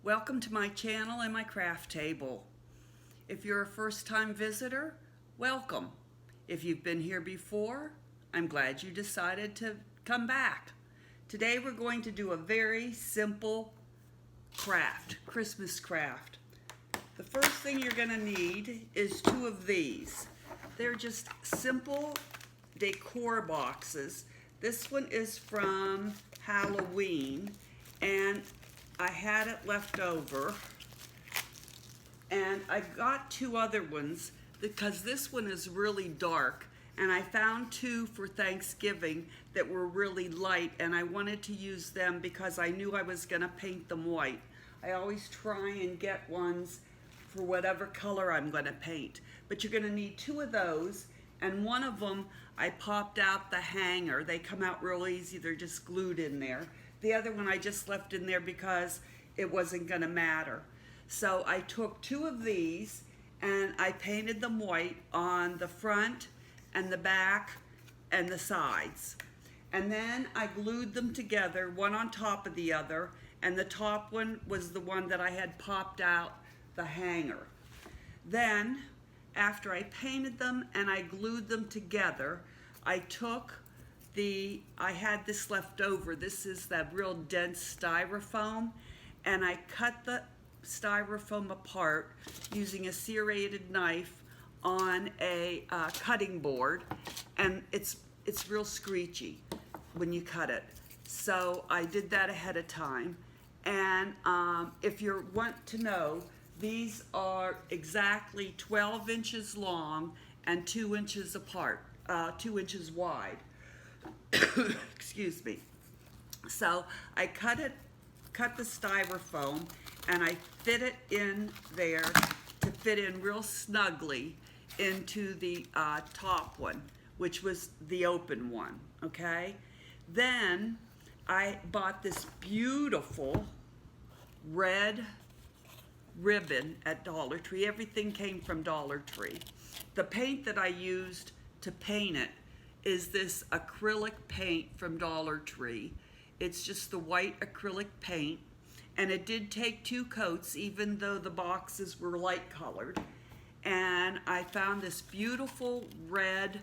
Welcome to my channel and my craft table. If you're a first-time visitor, welcome. If you've been here before, I'm glad you decided to come back. Today we're going to do a very simple craft, Christmas craft. The first thing you're going to need is two of these. They're just simple decor boxes. This one is from Halloween, and I had it left over, and I got two other ones because this one is really dark, and I found two for Thanksgiving that were really light, and I wanted to use them because I knew I was going to paint them white. I always try and get ones for whatever color I'm going to paint, but you're going to need two of those, and one of them I popped out the hanger. They come out real easy, they're just glued in there. The other one I just left in there because it wasn't going to matter. So I took two of these and I painted them white on the front and the back and the sides. And then I glued them together, one on top of the other, and the top one was the one that I had popped out the hanger. Then, after I painted them and I glued them together, I had this left over. This is that real dense styrofoam, and I cut the styrofoam apart using a serrated knife on a cutting board, and it's real screechy when you cut it. So I did that ahead of time, and if you want to know, these are exactly 12 inches long and 2 inches apart, 2 inches wide. Excuse me. So I cut the styrofoam, and I fit it in there to fit in real snugly into the top one, which was the open one, okay? Then I bought this beautiful red ribbon at Dollar Tree. Everything came from Dollar Tree. The paint that I used to paint it is this acrylic paint from Dollar Tree. It's just the white acrylic paint, and it did take 2 coats even though the boxes were light colored. And I found this beautiful red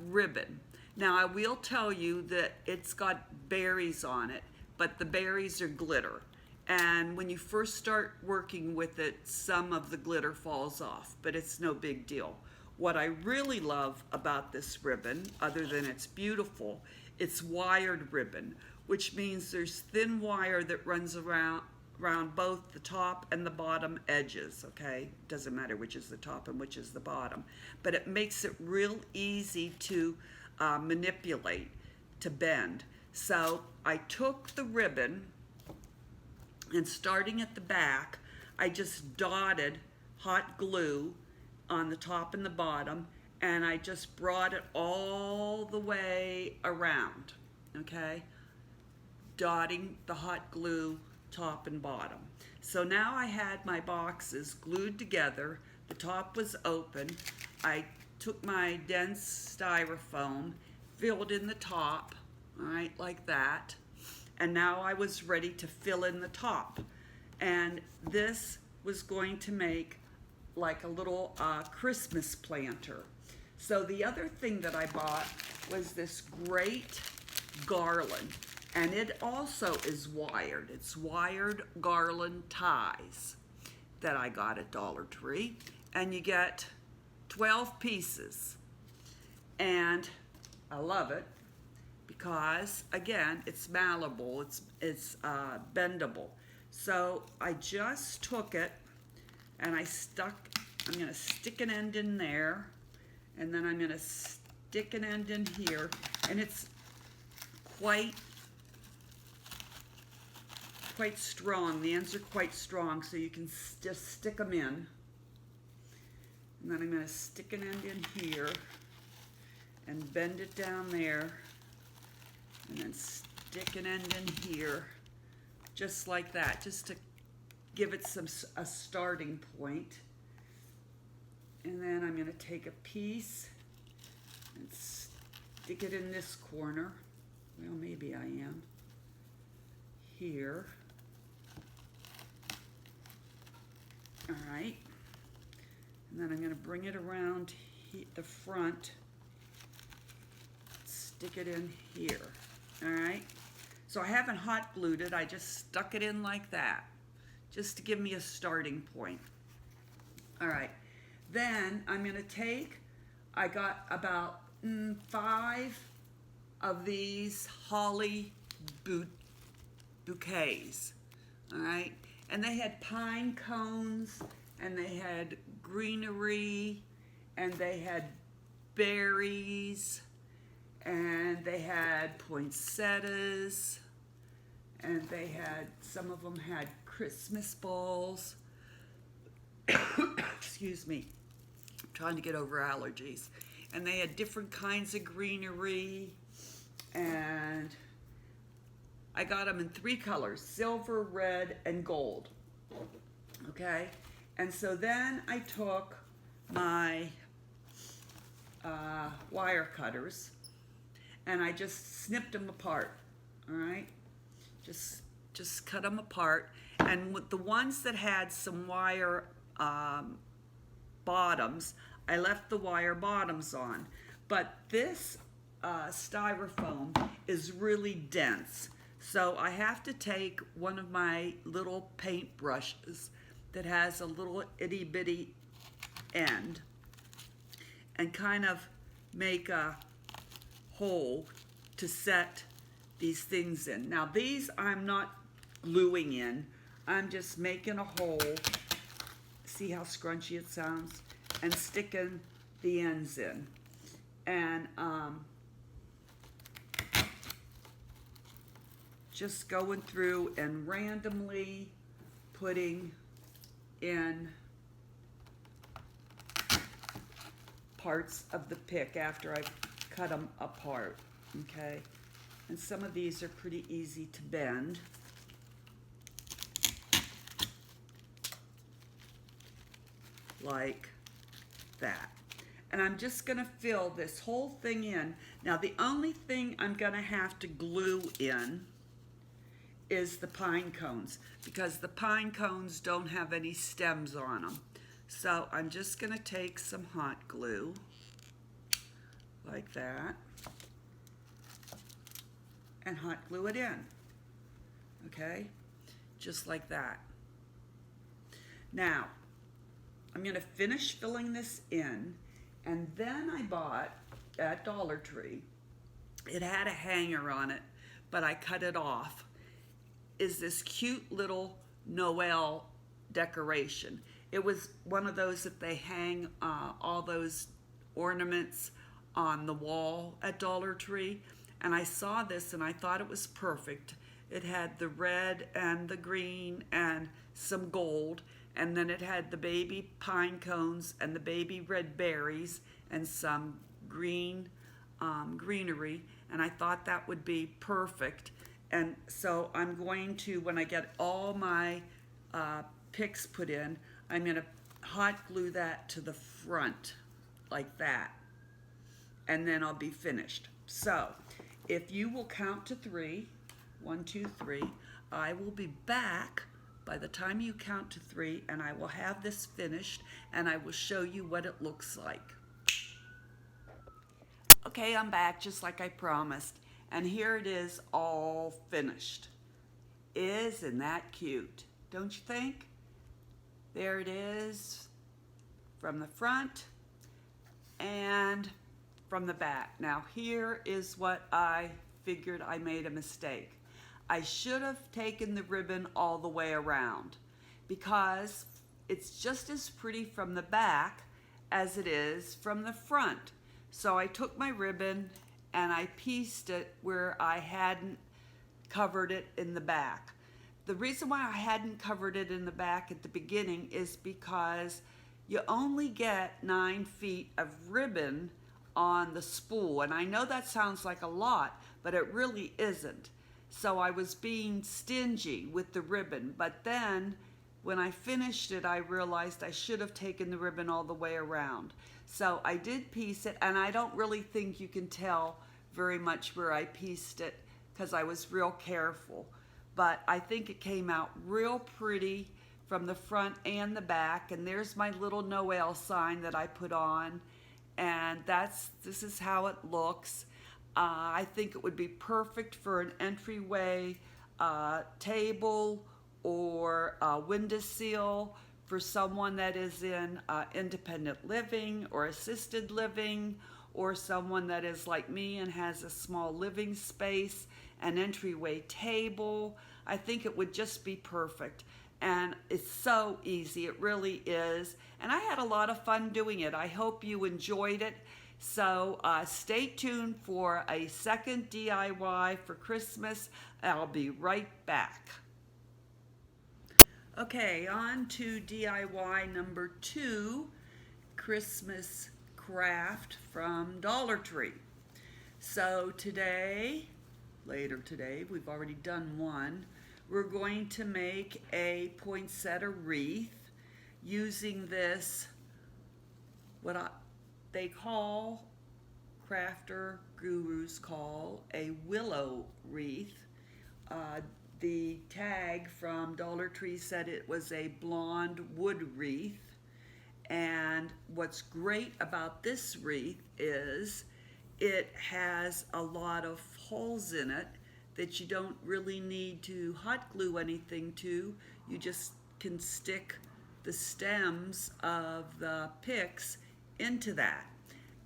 ribbon. Now I will tell you that it's got berries on it, but the berries are glitter. And when you first start working with it, some of the glitter falls off, but it's no big deal. What I really love about this ribbon, other than it's beautiful, it's wired ribbon, which means there's thin wire that runs around both the top and the bottom edges, okay? Doesn't matter which is the top and which is the bottom, but it makes it real easy to manipulate, to bend. So I took the ribbon, and starting at the back, I just dotted hot glue on the top and the bottom, and I just brought it all the way around, okay? Dotting the hot glue top and bottom. So now I had my boxes glued together. The top was open. I took my dense styrofoam, filled in the top, all right, like that. And now I was ready to fill in the top. And this was going to make like a little Christmas planter. So the other thing that I bought was this great garland, and it also is wired. It's wired garland ties that I got at Dollar Tree, and you get 12 pieces, and I love it because, again, it's malleable, it's bendable. So I just took it and I'm gonna stick an end in there, and then I'm gonna stick an end in here, and it's quite strong. The ends are quite strong, so you can just stick them in. And then I'm gonna stick an end in here and bend it down there, and then stick an end in here, just like that, just to give it a starting point. And then I'm going to take a piece and stick it in this corner. Well, maybe I am. Here. All right. And then I'm going to bring it around the front, stick it in here. All right. So I haven't hot glued it, I just stuck it in like that, just to give me a starting point. All right. Then I'm going to take, I got about 5 of these holly bouquets. All right. And they had pine cones, and they had greenery, and they had berries, and they had poinsettias, and they had, some of them had Christmas balls. Excuse me, I'm trying to get over allergies. And they had different kinds of greenery, and I got them in 3 colors, silver, red, and gold. Okay, and so then I took my wire cutters, and I just snipped them apart. All right, just cut them apart. And with the ones that had some wire bottoms, I left the wire bottoms on. But this styrofoam is really dense, so I have to take one of my little paint brushes that has a little itty bitty end and kind of make a hole to set these things in. Now these I'm not gluing in, I'm just making a hole, see how scrunchy it sounds, and sticking the ends in. And just going through and randomly putting in parts of the pick after I've cut them apart, okay? And some of these are pretty easy to bend. Like that. And I'm just gonna fill this whole thing in. Now the only thing I'm gonna have to glue in is the pine cones, because the pine cones don't have any stems on them. So I'm just gonna take some hot glue, like that, and hot glue it in, okay? Just like that. Now, I'm gonna finish filling this in, and then I bought at Dollar Tree, it had a hanger on it, but I cut it off, is this cute little Noel decoration. It was one of those that they hang all those ornaments on the wall at Dollar Tree, and I saw this and I thought it was perfect. It had the red and the green and some gold, and then it had the baby pine cones and the baby red berries and some green greenery, and I thought that would be perfect. And so I'm going to, when I get all my picks put in, I'm going to hot glue that to the front like that, and then I'll be finished. So if you will count to 3, 1, 2, 3, I will be back by the time you count to 3, and I will have this finished, and I will show you what it looks like. Okay, I'm back just like I promised, and here it is all finished. Isn't that cute? Don't you think? There it is from the front and from the back. Now here is what I figured I made a mistake. I should have taken the ribbon all the way around, because it's just as pretty from the back as it is from the front. So I took my ribbon and I pieced it where I hadn't covered it in the back. The reason why I hadn't covered it in the back at the beginning is because you only get 9 feet of ribbon on the spool. And I know that sounds like a lot, but it really isn't. So I was being stingy with the ribbon. But then when I finished it, I realized I should have taken the ribbon all the way around. So I did piece it, and I don't really think you can tell very much where I pieced it because I was real careful. But I think it came out real pretty from the front and the back. And there's my little Noel sign that I put on. And this is how it looks. I think it would be perfect for an entryway table or a windowsill for someone that is in independent living or assisted living, or someone that is like me and has a small living space, an entryway table. I think it would just be perfect. And it's so easy, it really is. And I had a lot of fun doing it. I hope you enjoyed it. So stay tuned for a second DIY for Christmas. I'll be right back. Okay, on to DIY number 2, Christmas craft from Dollar Tree. So later today, we've already done one. We're going to make a poinsettia wreath using this, they call, crafter gurus call, a willow wreath. The tag from Dollar Tree said it was a blonde wood wreath. And what's great about this wreath is it has a lot of holes in it that you don't really need to hot glue anything to. You just can stick the stems of the picks into that.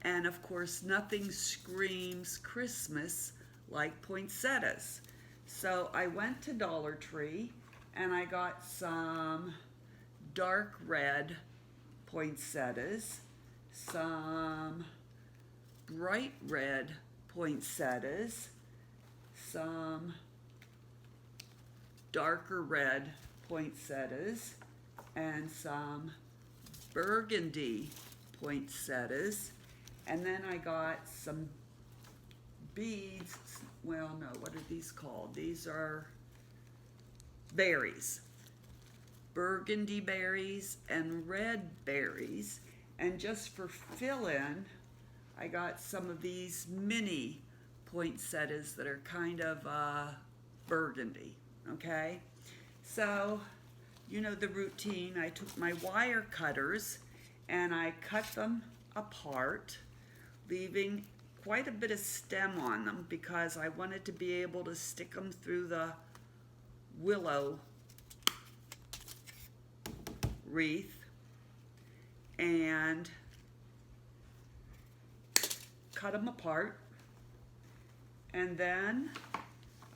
And of course, nothing screams Christmas like poinsettias. So I went to Dollar Tree and I got some dark red poinsettias, some bright red poinsettias, some darker red poinsettias, and some burgundy poinsettias. And then I got some beads. Well, no, what are these called? These are berries. Burgundy berries and red berries. And just for fill-in, I got some of these mini poinsettias that are kind of burgundy, okay? So, you know the routine. I took my wire cutters and I cut them apart, leaving quite a bit of stem on them because I wanted to be able to stick them through the willow wreath, and cut them apart. And then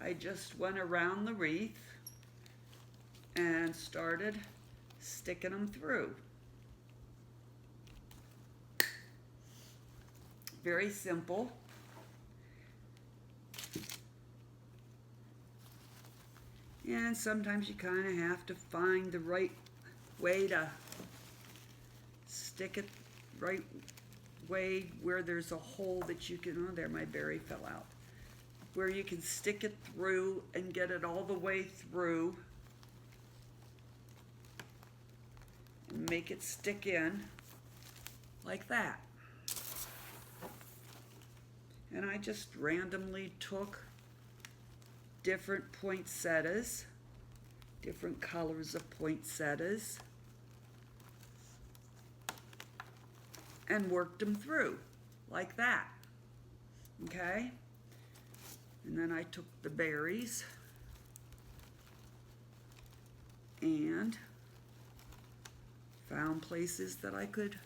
I just went around the wreath and started sticking them through. Very simple. And sometimes you kind of have to find the right way to stick it, right way where there's a hole that you can, oh there, my berry fell out, where you can stick it through and get it all the way through and make it stick in like that. And I just randomly took different poinsettias, different colors of poinsettias, and worked them through like that, okay? And then I took the berries and found places that I could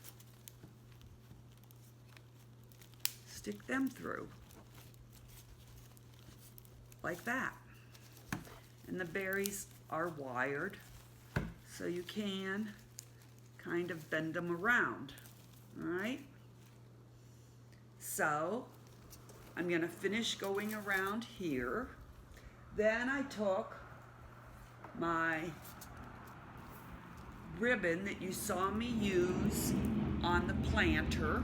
stick them through like that. And the berries are wired, so you can kind of bend them around, all right? So I'm gonna finish going around here. Then I took my ribbon that you saw me use on the planter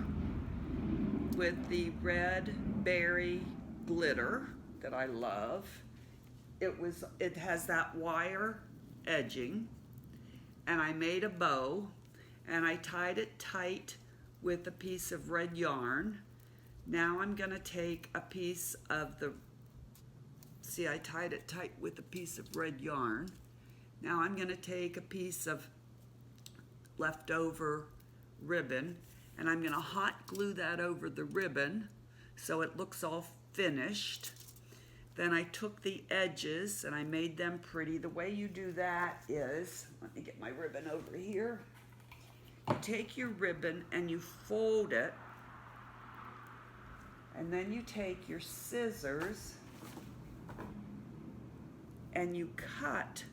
with the red berry glitter that I love. It has that wire edging, and I made a bow and I tied it tight with a piece of red yarn. Now I'm gonna take a piece of the, see, I tied it tight with a piece of red yarn. Now I'm going to take a piece of leftover ribbon and I'm going to hot glue that over the ribbon so it looks all finished. Then I took the edges and I made them pretty. The way you do that is, let me get my ribbon over here. You take your ribbon and you fold it, and then you take your scissors and you cut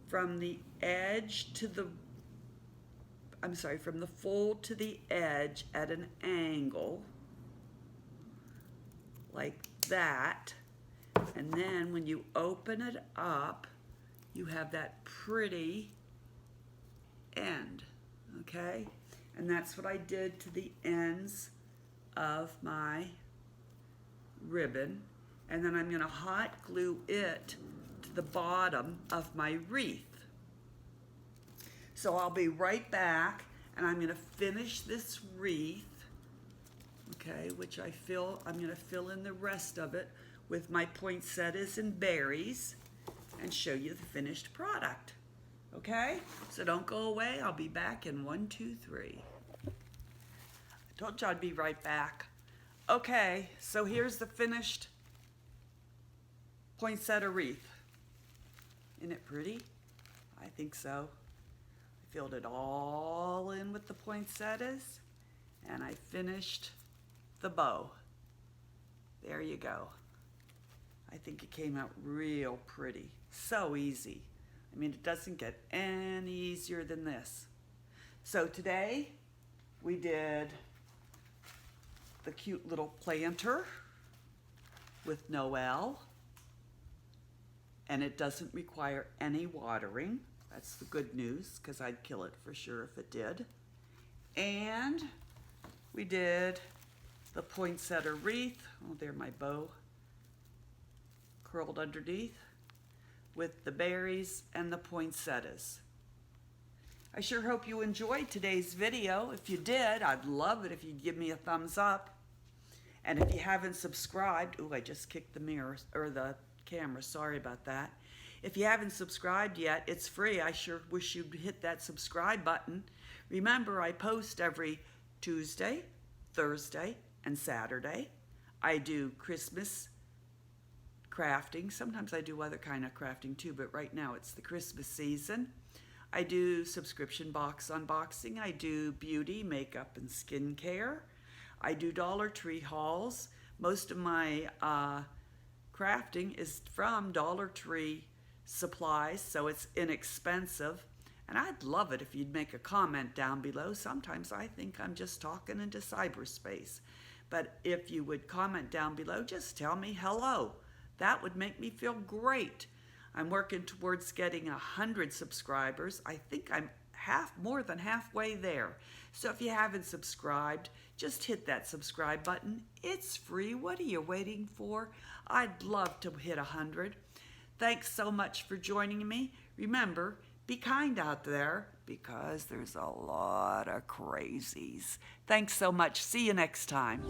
from the edge to the, from the fold to the edge at an angle, like that. And then when you open it up, you have that pretty end, okay? And that's what I did to the ends of my ribbon. And then I'm gonna hot glue it to the bottom of my wreath. So I'll be right back and I'm gonna finish this wreath, okay, which I'm gonna fill in the rest of it with my poinsettias and berries and show you the finished product, okay? So don't go away, I'll be back in 1, 2, 3. I told you I'd be right back. Okay, so here's the finished poinsettia wreath. Isn't it pretty? I think so. I filled it all in with the poinsettias and I finished the bow. There you go. I think it came out real pretty. So easy. I mean, it doesn't get any easier than this. So today we did the cute little planter with Noel, and it doesn't require any watering. That's the good news, because I'd kill it for sure if it did. And we did the poinsettia wreath. Oh, there my bow curled underneath with the berries and the poinsettias. I sure hope you enjoyed today's video. If you did, I'd love it if you'd give me a thumbs up. And if you haven't subscribed, ooh, I just kicked the mirror, or the camera, sorry about that. If you haven't subscribed yet, it's free. I sure wish you'd hit that subscribe button. Remember, I post every Tuesday, Thursday, and Saturday. I do Christmas crafting. Sometimes I do other kind of crafting too, but right now it's the Christmas season. I do subscription box unboxing. I do beauty, makeup, and skincare. I do Dollar Tree hauls. Most of my crafting is from Dollar Tree supplies, so it's inexpensive. And I'd love it if you'd make a comment down below. Sometimes I think I'm just talking into cyberspace. But if you would comment down below, just tell me hello. That would make me feel great. I'm working towards getting 100 subscribers. I think I'm more than halfway there. So if you haven't subscribed, just hit that subscribe button. It's free. What are you waiting for? I'd love to hit 100. Thanks so much for joining me. Remember, be kind out there because there's a lot of crazies. Thanks so much. See you next time.